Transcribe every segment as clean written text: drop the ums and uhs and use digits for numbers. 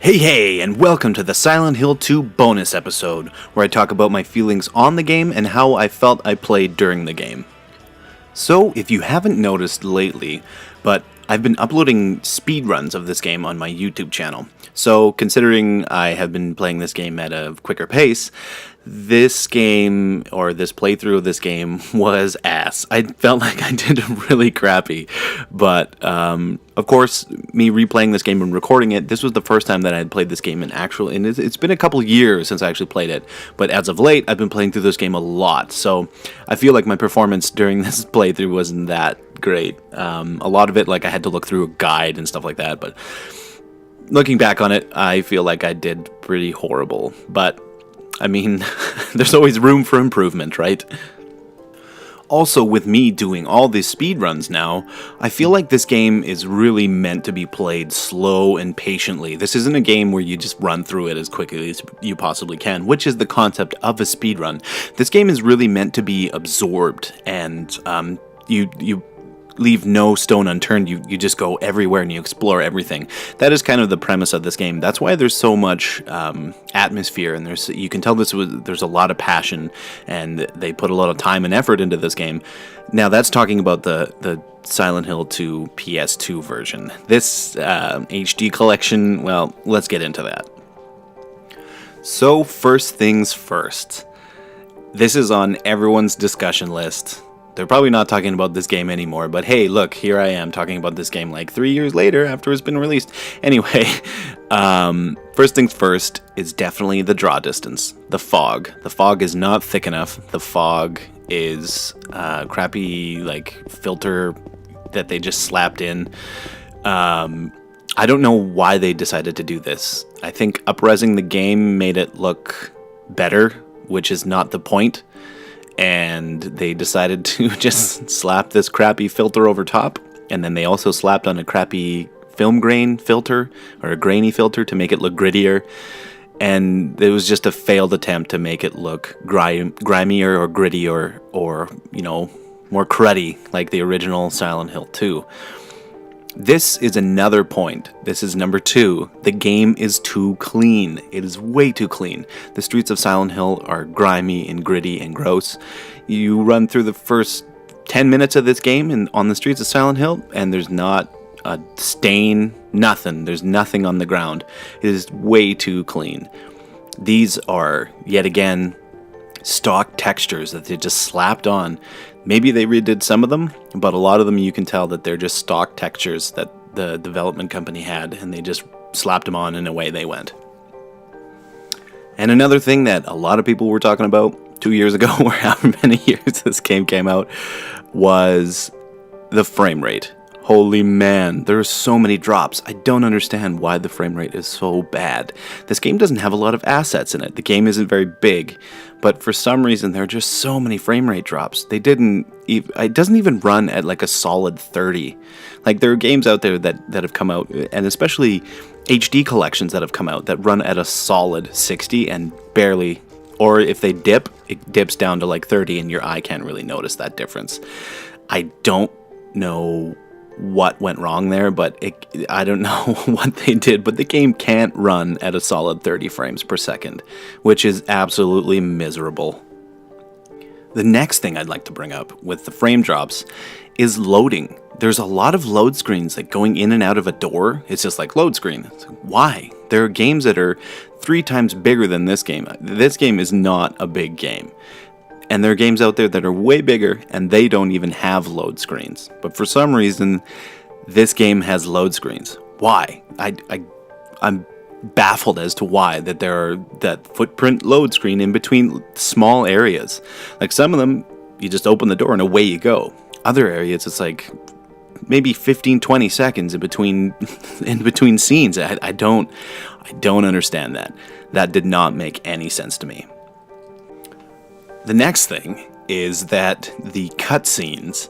Hey, and welcome to the Silent Hill 2 bonus episode, where I talk about my feelings on the game and how I felt I played during the game. So, if you haven't noticed lately, but I've been uploading speedruns of this game on my YouTube channel. So, considering I have been playing this game at a quicker pace, this game, or this playthrough of this game, was ass. I felt like I did really crappy, but of course, me replaying this game and recording it, this was the first time that I had played this game and it's been a couple years since I actually played it, but as of late, I've been playing through this game a lot, so I feel like my performance during this playthrough wasn't that great. A lot of it, like, I had to look through a guide and stuff like that, but looking back on it, I feel like I did pretty horrible, but I mean, there's always room for improvement, right? Also, with me doing all these speedruns now, I feel like this game is really meant to be played slow and patiently. This isn't a game where you just run through it as quickly as you possibly can, which is the concept of a speedrun. This game is really meant to be absorbed, and you leave no stone unturned. You just go everywhere and you explore everything. That is kind of the premise of this game. That's why there's so much atmosphere, and you can tell there's a lot of passion, and they put a lot of time and effort into this game. Now, that's talking about the Silent Hill 2 PS2 version. This HD collection, well, let's get into that. So, first things first. This is on everyone's discussion list. They're probably not talking about this game anymore, but hey, look, here I am talking about this game like 3 years later after it's been released. Anyway, first things first is definitely the draw distance, the fog. The fog is not thick enough. The fog is crappy, like, filter that they just slapped in. I don't know why they decided to do this. I think up-resing the game made it look better, which is not the point. And they decided to just slap this crappy filter over top, and then they also slapped on a crappy film grain filter, or a grainy filter, to make it look grittier, and it was just a failed attempt to make it look grimier or grittier, or you know, more cruddy, like the original Silent Hill 2. This is another point. This is number 2. The game is too clean. It is way too clean. The streets of Silent Hill are grimy and gritty and gross. You run through the first 10 minutes of this game on the streets of Silent Hill, and there's not a stain, nothing. There's nothing on the ground. It is way too clean. These are, yet again, stock textures that they just slapped on. Maybe they redid some of them, but a lot of them you can tell that they're just stock textures that the development company had, and they just slapped them on and away they went. And another thing that a lot of people were talking about 2 years ago, or however many years this game came out, was the frame rate. Holy man, there are so many drops. I don't understand why the frame rate is so bad. This game doesn't have a lot of assets in it. The game isn't very big, but for some reason there are just so many frame rate drops. It doesn't even run at like a solid 30. Like, there are games out there that have come out, and especially HD collections that have come out, that run at a solid 60 and barely, or if they dip, it dips down to like 30 and your eye can't really notice that difference. I don't know what went wrong there, but I don't know what they did, but the game can't run at a solid 30 frames per second, which is absolutely miserable. The next thing I'd like to bring up with the frame drops is loading. There's a lot of load screens, like going in and out of a door. It's just like, load screen. It's like, why? There are games that are 3 times bigger than this game. This game is not a big game. And there are games out there that are way bigger, and they don't even have load screens. But for some reason, this game has load screens. Why? I'm baffled as to why that there are that footprint load screen in between small areas. Like, some of them, you just open the door and away you go. Other areas, it's like maybe 15-20 seconds in between scenes. I don't understand that. That did not make any sense to me. The next thing is that the cutscenes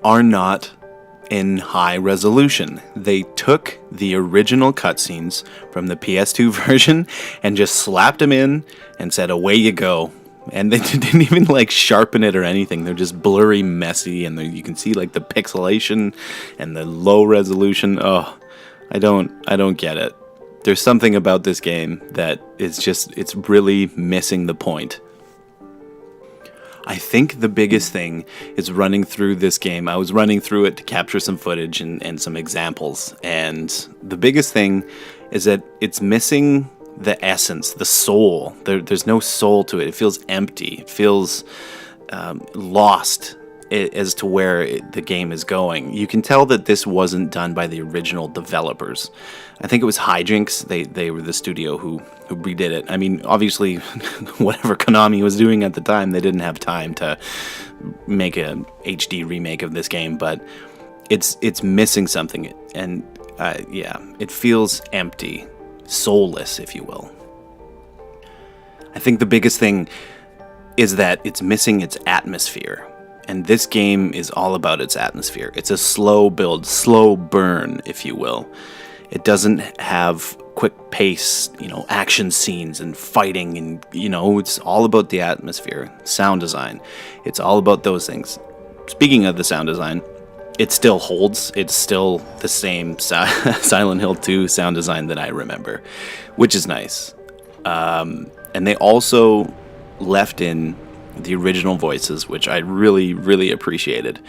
are not in high resolution. They took the original cutscenes from the PS2 version and just slapped them in and said, away you go. And they didn't even like sharpen it or anything. They're just blurry, messy, and you can see like the pixelation and the low resolution. Oh, I don't get it. There's something about this game that is just, it's really missing the point. I think the biggest thing is running through this game. I was running through it to capture some footage and some examples. And the biggest thing is that it's missing the essence, the soul. There's no soul to it. It feels empty. It feels lost as to where the game is going. You can tell that this wasn't done by the original developers. I think it was Hijinks. They were the studio who redid it. I mean, obviously, whatever Konami was doing at the time, they didn't have time to make a HD remake of this game, but it's missing something, and it feels empty, soulless, if you will. I think the biggest thing is that it's missing its atmosphere. And this game is all about its atmosphere. It's a slow build, slow burn, if you will. It doesn't have quick pace, action scenes and fighting, and, it's all about the atmosphere, sound design. It's all about those things. Speaking of the sound design, it still holds. It's still the same Silent Hill 2 sound design that I remember, which is nice. And they also left in the original voices, which I really, really appreciated.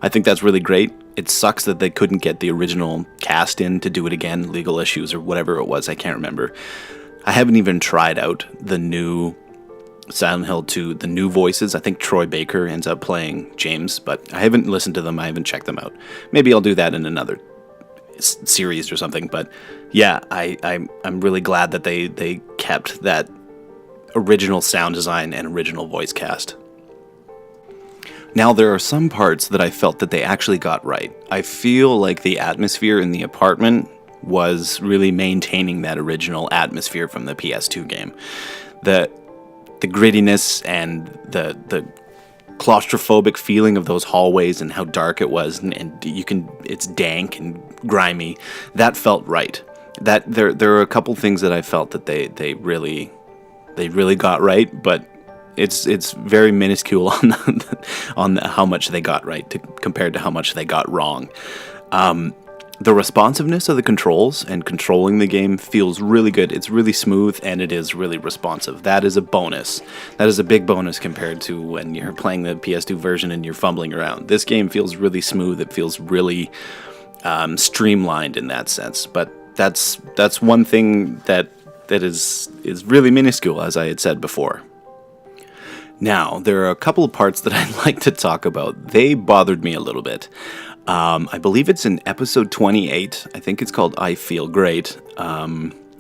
I think that's really great. It sucks that they couldn't get the original cast in to do it again, legal issues or whatever it was, I can't remember. I haven't even tried out the new Silent Hill 2, the new voices. I think Troy Baker ends up playing James, but I haven't listened to them, I haven't checked them out. Maybe I'll do that in another series or something, but yeah, I'm really glad that they kept that original sound design and original voice cast. Now, there are some parts that I felt that they actually got right. I feel like the atmosphere in the apartment was really maintaining that original atmosphere from the PS2 game. The grittiness and the claustrophobic feeling of those hallways and how dark it was, and it's dank and grimy. That felt right. That there are a couple things that I felt that they really got right, but it's very minuscule on how much they got right compared to how much they got wrong. The responsiveness of the controls and controlling the game feels really good. It's really smooth, and it is really responsive. That is a bonus. That is a big bonus compared to when you're playing the PS2 version and you're fumbling around. This game feels really smooth. It feels really streamlined in that sense. But that's one thing that is really minuscule, as I had said before. Now, there are a couple of parts that I'd like to talk about. They bothered me a little bit. I believe it's in episode 28. I think it's called I Feel Great.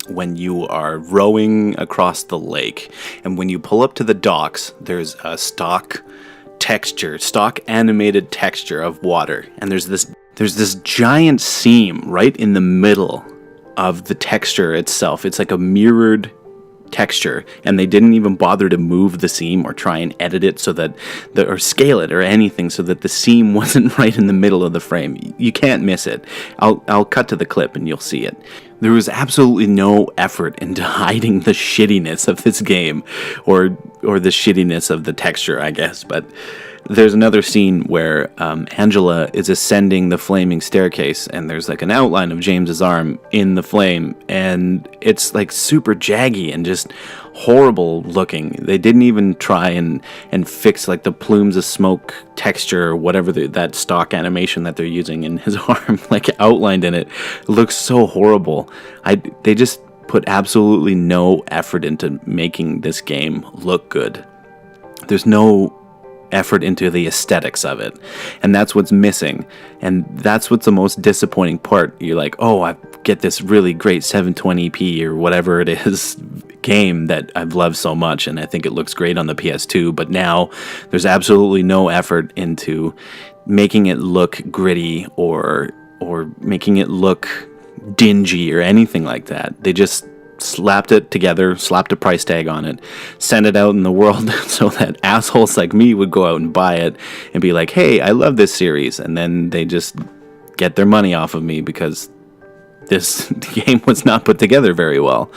When you are rowing across the lake, and when you pull up to the docks, there's a stock animated texture of water, and there's this giant seam right in the middle of the texture itself. It's like a mirrored texture, and they didn't even bother to move the seam or try and edit it or scale it or anything so that the seam wasn't right in the middle of the frame. You can't miss it. I'll cut to the clip and you'll see it. There was absolutely no effort into hiding the shittiness of this game, or the shittiness of the texture, I guess. But there's another scene where Angela is ascending the flaming staircase, and there's like an outline of James's arm in the flame, and it's like super jaggy and just horrible looking. They didn't even try and fix like the plumes of smoke texture or whatever that stock animation that they're using in his arm, like outlined in it. It looks so horrible. They just put absolutely no effort into making this game look good. There's no effort into the aesthetics of it, and that's what's missing, and that's what's the most disappointing part. You're like, oh, I get this really great 720p or whatever it is game that I've loved so much, and I think it looks great on the PS2, but now there's absolutely no effort into making it look gritty or making it look dingy or anything like that. They just slapped it together, slapped a price tag on it, sent it out in the world so that assholes like me would go out and buy it and be like, hey, I love this series, and then they just get their money off of me because this game was not put together very well.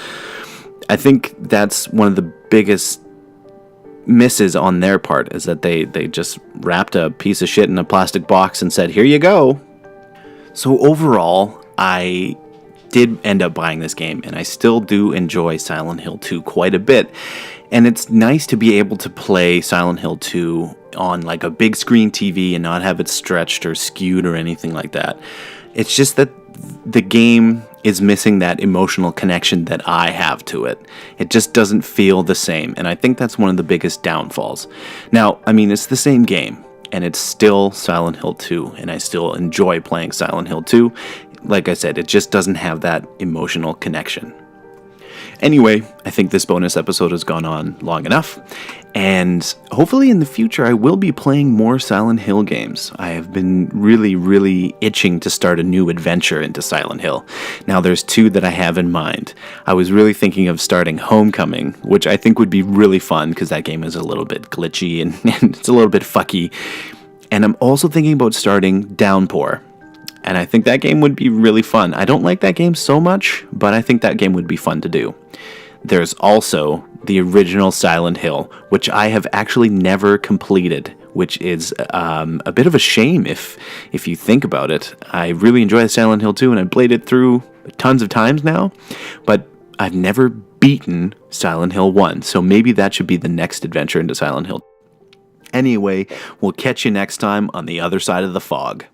I think that's one of the biggest misses on their part, is that they just wrapped a piece of shit in a plastic box and said, here you go. So overall, I did end up buying this game, and I still do enjoy Silent Hill 2 quite a bit. And it's nice to be able to play Silent Hill 2 on like a big screen TV and not have it stretched or skewed or anything like that. It's just that the game is missing that emotional connection that I have to it. It just doesn't feel the same, and I think that's one of the biggest downfalls. Now, I mean, it's the same game, and it's still Silent Hill 2, and I still enjoy playing Silent Hill 2. Like I said, it just doesn't have that emotional connection. Anyway, I think this bonus episode has gone on long enough, and hopefully in the future I will be playing more Silent Hill games. I have been really itching to start a new adventure into Silent Hill. Now there's 2 that I have in mind. I was really thinking of starting Homecoming, which I think would be really fun because that game is a little bit glitchy and it's a little bit fucky. And I'm also thinking about starting Downpour. And I think that game would be really fun. I don't like that game so much, but I think that game would be fun to do. There's also the original Silent Hill, which I have actually never completed, which is a bit of a shame if you think about it. I really enjoy Silent Hill 2, and I played it through tons of times now, but I've never beaten Silent Hill 1, so maybe that should be the next adventure into Silent Hill. Anyway, we'll catch you next time on the other side of the fog.